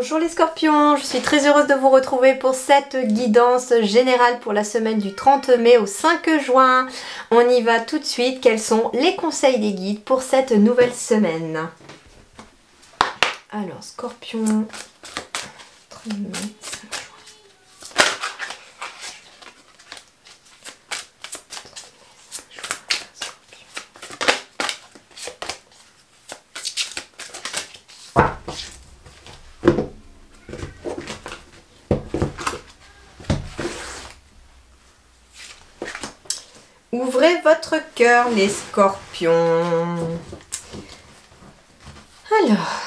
Bonjour les scorpions, je suis très heureuse de vous retrouver pour cette guidance générale pour la semaine du 30 mai au 5 juin. On y va tout de suite. Quels sont les conseils des guides pour cette nouvelle semaine? Alors, scorpion, 30 mai, 5 juin. Ouvrez votre cœur, les scorpions. Alors,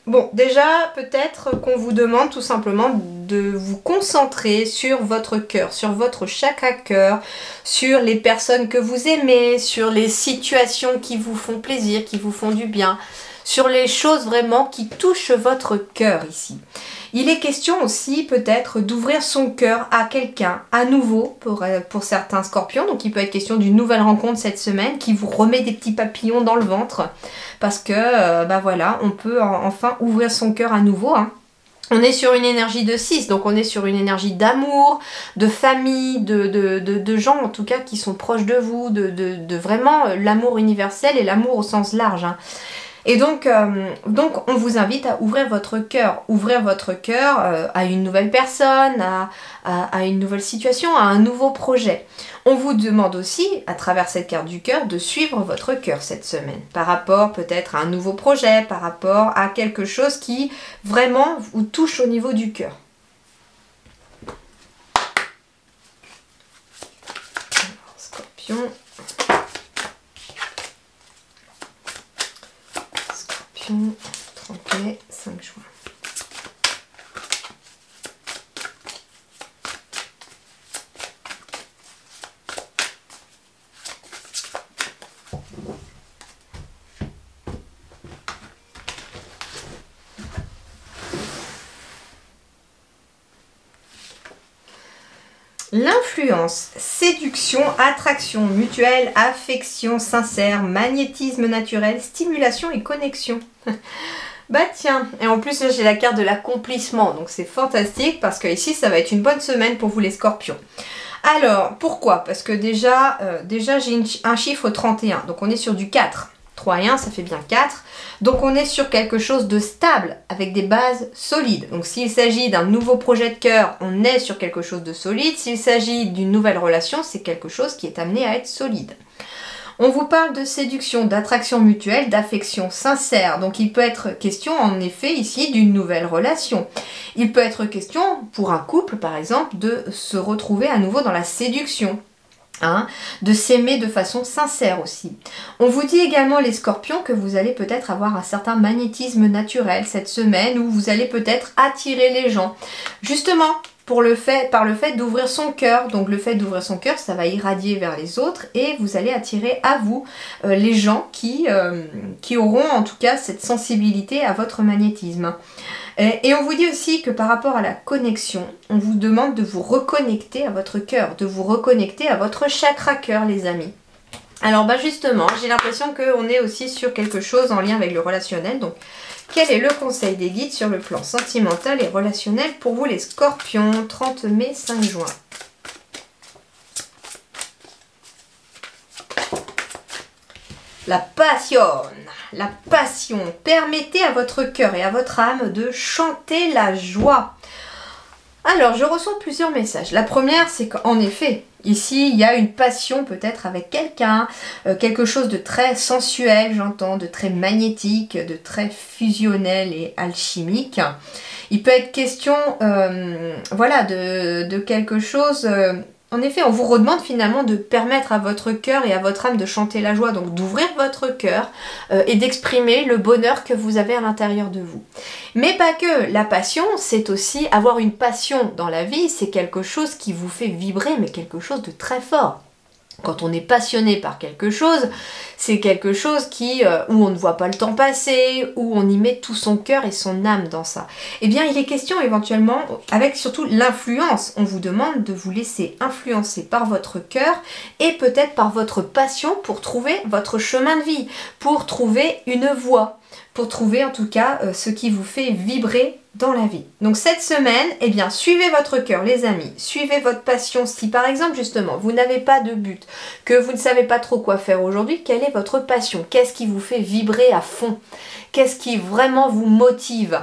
bon, déjà, peut-être qu'on vous demande tout simplement de vous concentrer sur votre cœur, sur votre chakra cœur, sur les personnes que vous aimez, sur les situations qui vous font plaisir, qui vous font du bien, sur les choses vraiment qui touchent votre cœur ici. Il est question aussi peut-être d'ouvrir son cœur à quelqu'un à nouveau pour certains scorpions. Donc il peut être question d'une nouvelle rencontre cette semaine qui vous remet des petits papillons dans le ventre. Parce que voilà, on peut enfin ouvrir son cœur à nouveau. On est sur une énergie de 6, donc on est sur une énergie d'amour, de famille, de gens en tout cas qui sont proches de vous, de vraiment l'amour universel et l'amour au sens large. Et donc on vous invite à ouvrir votre cœur. Ouvrir votre cœur à une nouvelle personne, à une nouvelle situation, à un nouveau projet. On vous demande aussi, à travers cette carte du cœur, de suivre votre cœur cette semaine. Par rapport peut-être à un nouveau projet, par rapport à quelque chose qui vraiment vous touche au niveau du cœur. Alors, Scorpion. Scorpion, 30 mai, 5 juin. L'influence, séduction, attraction mutuelle, affection sincère, magnétisme naturel, stimulation et connexion. Bah tiens, et en plus j'ai la carte de l'accomplissement, donc c'est fantastique parce que ici ça va être une bonne semaine pour vous les scorpions. Alors, pourquoi? Parce que déjà j'ai un chiffre 31, donc on est sur du 4. 3 et 1, ça fait bien 4. Donc on est sur quelque chose de stable, avec des bases solides. Donc s'il s'agit d'un nouveau projet de cœur, on est sur quelque chose de solide. S'il s'agit d'une nouvelle relation, c'est quelque chose qui est amené à être solide. On vous parle de séduction, d'attraction mutuelle, d'affection sincère. Donc il peut être question en effet ici d'une nouvelle relation. Il peut être question pour un couple par exemple de se retrouver à nouveau dans la séduction. De s'aimer de façon sincère aussi. On vous dit également les scorpions que vous allez peut-être avoir un certain magnétisme naturel cette semaine où vous allez peut-être attirer les gens. Justement, par le fait d'ouvrir son cœur. Donc le fait d'ouvrir son cœur, ça va irradier vers les autres et vous allez attirer à vous les gens qui auront en tout cas cette sensibilité à votre magnétisme. Et on vous dit aussi que par rapport à la connexion, on vous demande de vous reconnecter à votre cœur, de vous reconnecter à votre chakra cœur, les amis. Alors justement, j'ai l'impression qu'on est aussi sur quelque chose en lien avec le relationnel. Donc, quel est le conseil des guides sur le plan sentimental et relationnel pour vous les scorpions, 30 mai, 5 juin? La passion. La passion. Permettez à votre cœur et à votre âme de chanter la joie. Alors, je reçois plusieurs messages. La première, c'est qu'en effet, ici, il y a une passion peut-être avec quelqu'un, quelque chose de très sensuel, j'entends, de très magnétique, de très fusionnel et alchimique. Il peut être question, voilà, de quelque chose... En effet, on vous redemande finalement de permettre à votre cœur et à votre âme de chanter la joie, donc d'ouvrir votre cœur et d'exprimer le bonheur que vous avez à l'intérieur de vous. Mais pas que, la passion, c'est aussi avoir une passion dans la vie, c'est quelque chose qui vous fait vibrer, mais quelque chose de très fort. Quand on est passionné par quelque chose, c'est quelque chose où on ne voit pas le temps passer, où on y met tout son cœur et son âme dans ça. Eh bien, il est question éventuellement, avec surtout l'influence, on vous demande de vous laisser influencer par votre cœur et peut-être par votre passion pour trouver votre chemin de vie, pour trouver une voie, pour trouver en tout cas ce qui vous fait vibrer dans la vie. Donc cette semaine, eh bien, suivez votre cœur, les amis, suivez votre passion. Si par exemple, justement, vous n'avez pas de but, que vous ne savez pas trop quoi faire aujourd'hui, quelle est votre passion? Qu'est-ce qui vous fait vibrer à fond? Qu'est-ce qui vraiment vous motive?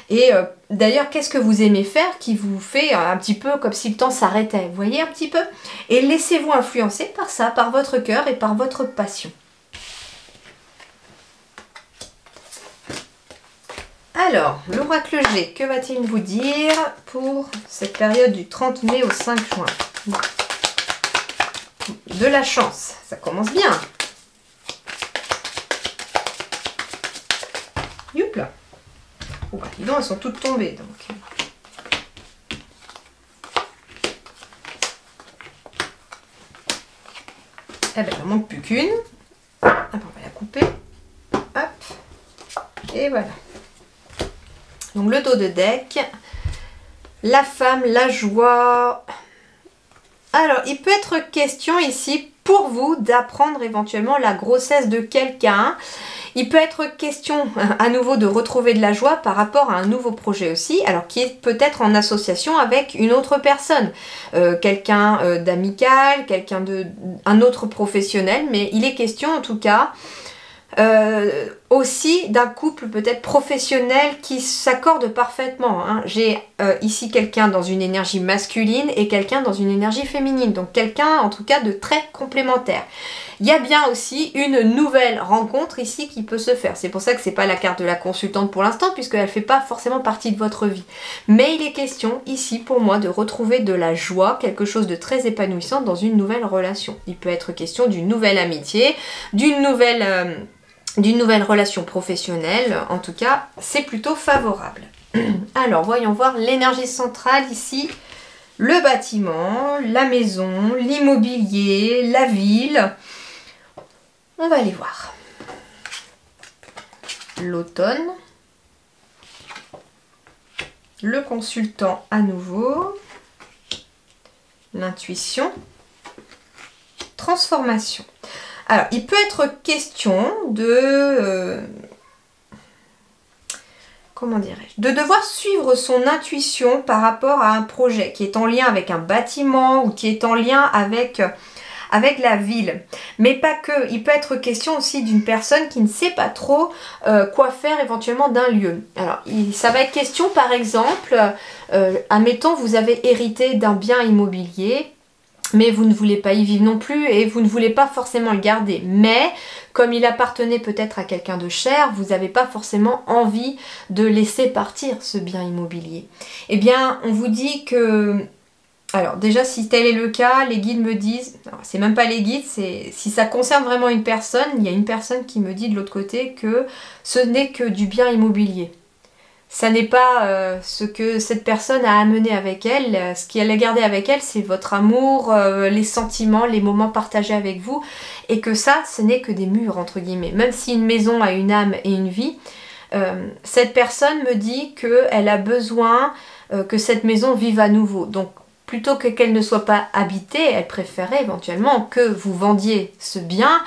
Et d'ailleurs, qu'est-ce que vous aimez faire qui vous fait un petit peu comme si le temps s'arrêtait? Vous voyez un petit peu? Et laissez-vous influencer par ça, par votre cœur et par votre passion. Alors, l'oracle G, que va-t-il vous dire pour cette période du 30 mai au 5 juin? De la chance, ça commence bien. Youpla. Oh bah dis donc, elles sont toutes tombées donc. Eh ben, il n'en manque plus qu'une. On va la couper. Hop. Et voilà. Donc le dos de deck, la femme, la joie. Alors, il peut être question ici pour vous d'apprendre éventuellement la grossesse de quelqu'un. Il peut être question à nouveau de retrouver de la joie par rapport à un nouveau projet aussi, alors qui est peut-être en association avec une autre personne, quelqu'un d'amical, un autre professionnel, mais il est question en tout cas aussi d'un couple peut-être professionnel qui s'accorde parfaitement. Hein. J'ai ici quelqu'un dans une énergie masculine et quelqu'un dans une énergie féminine. Donc quelqu'un en tout cas de très complémentaire. Il y a bien aussi une nouvelle rencontre ici qui peut se faire. C'est pour ça que c'est pas la carte de la consultante pour l'instant puisqu'elle ne fait pas forcément partie de votre vie. Mais il est question ici pour moi de retrouver de la joie, quelque chose de très épanouissant dans une nouvelle relation. Il peut être question d'une nouvelle amitié, d'une nouvelle relation professionnelle. En tout cas, c'est plutôt favorable. Alors, voyons voir l'énergie centrale ici. Le bâtiment, la maison, l'immobilier, la ville. On va aller voir. L'automne. Le consultant à nouveau. L'intuition. Transformation. Alors, il peut être question de... comment dirais-je? De devoir suivre son intuition par rapport à un projet qui est en lien avec un bâtiment ou qui est en lien avec la ville. Mais pas que. Il peut être question aussi d'une personne qui ne sait pas trop quoi faire éventuellement d'un lieu. Alors, ça va être question par exemple, admettons, vous avez hérité d'un bien immobilier, mais vous ne voulez pas y vivre non plus et vous ne voulez pas forcément le garder. Mais comme il appartenait peut-être à quelqu'un de cher, vous n'avez pas forcément envie de laisser partir ce bien immobilier. Eh bien, on vous dit que... Alors déjà, si tel est le cas, les guides me disent... C'est même pas les guides, c'est si ça concerne vraiment une personne, il y a une personne qui me dit de l'autre côté que ce n'est que du bien immobilier. Ça n'est pas ce que cette personne a amené avec elle. Ce qu'elle a gardé avec elle, c'est votre amour, les sentiments, les moments partagés avec vous. Et que ça, ce n'est que des murs, entre guillemets. Même si une maison a une âme et une vie, cette personne me dit qu'elle a besoin que cette maison vive à nouveau. Donc, plutôt que qu'elle ne soit pas habitée, elle préférait éventuellement que vous vendiez ce bien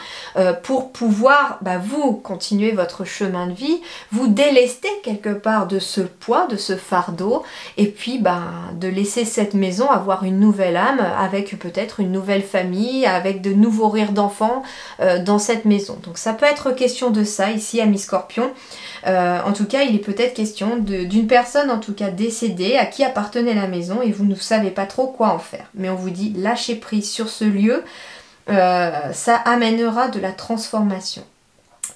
pour pouvoir, vous, continuer votre chemin de vie, vous délester quelque part de ce poids, de ce fardeau, et puis de laisser cette maison avoir une nouvelle âme, avec peut-être une nouvelle famille, avec de nouveaux rires d'enfants dans cette maison. Donc ça peut être question de ça ici, amis Scorpion. En tout cas, il est peut-être question d'une personne en tout cas décédée à qui appartenait la maison et vous ne savez pas trop quoi en faire. Mais on vous dit lâchez prise sur ce lieu, ça amènera de la transformation.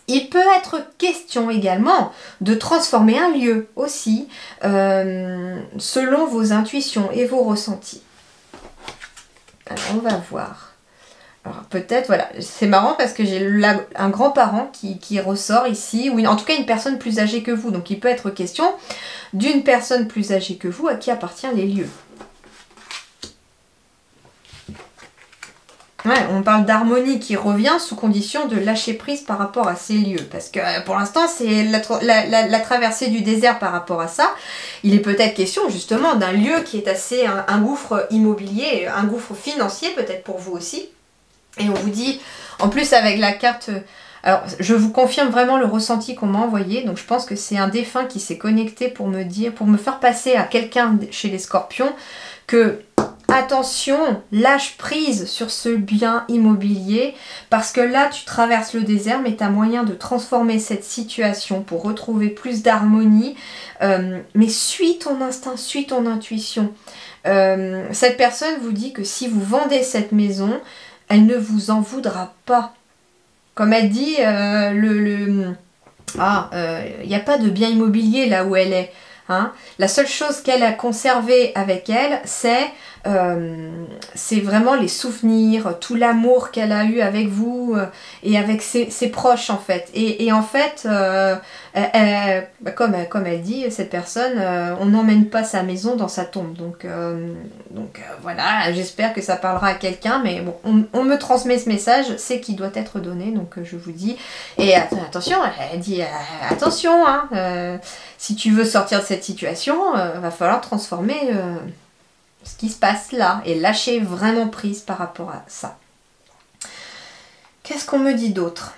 Il peut être question également de transformer un lieu aussi selon vos intuitions et vos ressentis. Alors on va voir. Alors peut-être, voilà, c'est marrant parce que j'ai un grand-parent qui ressort ici, ou en tout cas une personne plus âgée que vous. Donc il peut être question d'une personne plus âgée que vous à qui appartiennent les lieux. Ouais, on parle d'harmonie qui revient sous condition de lâcher prise par rapport à ces lieux. Parce que pour l'instant, c'est la traversée du désert par rapport à ça. Il est peut-être question justement d'un lieu qui est assez un gouffre immobilier, un gouffre financier peut-être pour vous aussi. Et on vous dit, en plus avec la carte Alors, je vous confirme vraiment le ressenti qu'on m'a envoyé. Donc, je pense que c'est un défunt qui s'est connecté pour me dire, pour me faire passer à quelqu'un chez les scorpions que, attention, lâche prise sur ce bien immobilier. Parce que là, tu traverses le désert, mais tu as moyen de transformer cette situation pour retrouver plus d'harmonie. Mais suis ton instinct, suis ton intuition. Cette personne vous dit que si vous vendez cette maison, elle ne vous en voudra pas. Comme elle dit, il n'y a pas de bien immobilier là où elle est. Hein. La seule chose qu'elle a conservée avec elle, c'est vraiment les souvenirs, tout l'amour qu'elle a eu avec vous et avec ses proches en fait. Et en fait, comme elle dit, cette personne, on n'emmène pas sa maison dans sa tombe. Donc voilà, j'espère que ça parlera à quelqu'un, mais bon, on me transmet ce message, c'est qui doit être donné, donc je vous dis. Et attention, elle dit attention, hein, si tu veux sortir de cette situation, va falloir transformer ce qui se passe là et lâcher vraiment prise par rapport à ça. Qu'est-ce qu'on me dit d'autre?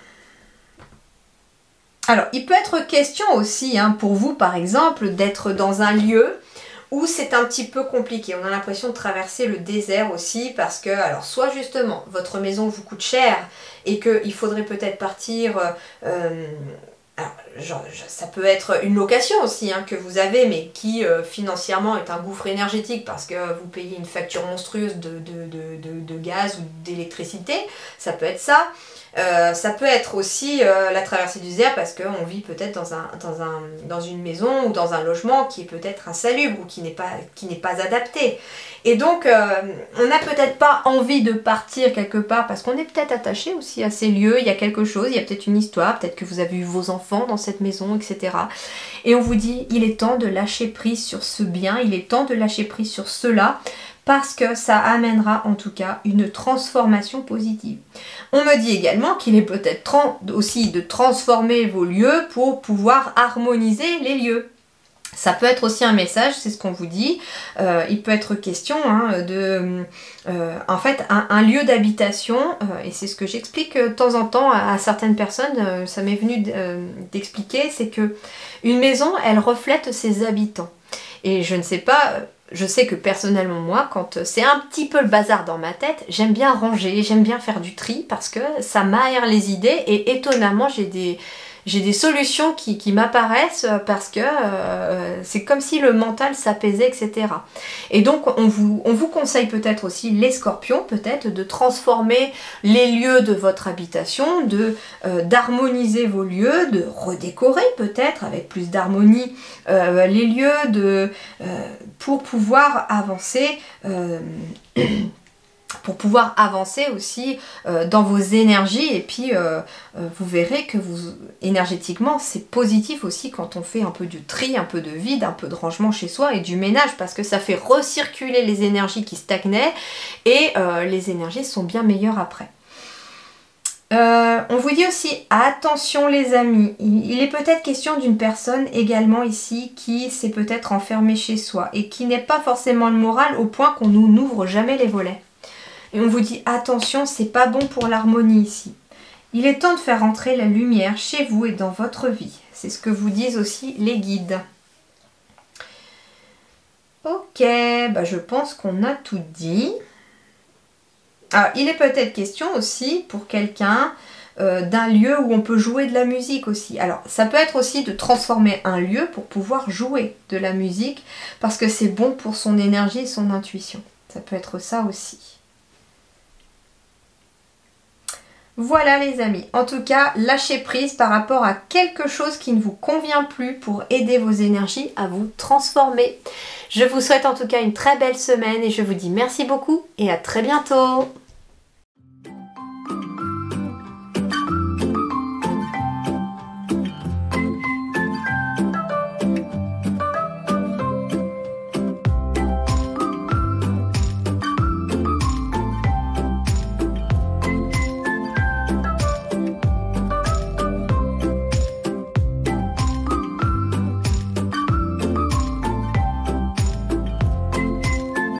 Alors, il peut être question aussi, hein, pour vous par exemple, d'être dans un lieu où c'est un petit peu compliqué. On a l'impression de traverser le désert aussi parce que, alors soit justement, votre maison vous coûte cher et qu'il faudrait peut-être partir... alors, ça peut être une location aussi hein, que vous avez, mais qui financièrement est un gouffre énergétique parce que vous payez une facture monstrueuse de gaz ou d'électricité. Ça peut être ça. Ça peut être aussi la traversée du désert parce qu'on vit peut-être dans une maison ou dans un logement qui est peut-être insalubre ou qui n'est pas adapté. Et donc, on n'a peut-être pas envie de partir quelque part parce qu'on est peut-être attaché aussi à ces lieux. Il y a quelque chose, il y a peut-être une histoire, peut-être que vous avez eu vos enfants dans cette maison, etc. Et on vous dit, il est temps de lâcher prise sur ce bien, il est temps de lâcher prise sur cela, parce que ça amènera en tout cas une transformation positive. On me dit également qu'il est peut-être temps aussi de transformer vos lieux pour pouvoir harmoniser les lieux. Ça peut être aussi un message, c'est ce qu'on vous dit. Il peut être question hein, de, en fait, un lieu d'habitation, et c'est ce que j'explique de temps en temps à certaines personnes, ça m'est venu d'expliquer, c'est que une maison, elle reflète ses habitants. Et je ne sais pas... Je sais que personnellement, moi, quand c'est un petit peu le bazar dans ma tête, j'aime bien ranger, j'aime bien faire du tri parce que ça m'aère les idées et étonnamment, j'ai des solutions qui m'apparaissent parce que c'est comme si le mental s'apaisait, etc. Et donc, on vous conseille peut-être aussi, les scorpions, peut-être de transformer les lieux de votre habitation, d'harmoniser vos lieux, de redécorer peut-être avec plus d'harmonie les lieux pour pouvoir avancer aussi dans vos énergies et puis vous verrez que énergétiquement c'est positif aussi quand on fait un peu du tri, un peu de vide, un peu de rangement chez soi et du ménage parce que ça fait recirculer les énergies qui stagnaient et les énergies sont bien meilleures après. On vous dit aussi, attention les amis, il est peut-être question d'une personne également ici qui s'est peut-être enfermée chez soi et qui n'est pas forcément le moral au point qu'on nous n'ouvre jamais les volets. Et on vous dit, attention, c'est pas bon pour l'harmonie ici. Il est temps de faire entrer la lumière chez vous et dans votre vie. C'est ce que vous disent aussi les guides. Ok, bah je pense qu'on a tout dit. Alors, il est peut-être question aussi pour quelqu'un d'un lieu où on peut jouer de la musique aussi. Alors, ça peut être aussi de transformer un lieu pour pouvoir jouer de la musique parce que c'est bon pour son énergie et son intuition. Ça peut être ça aussi. Voilà les amis, en tout cas, lâchez prise par rapport à quelque chose qui ne vous convient plus pour aider vos énergies à vous transformer. Je vous souhaite en tout cas une très belle semaine et je vous dis merci beaucoup et à très bientôt.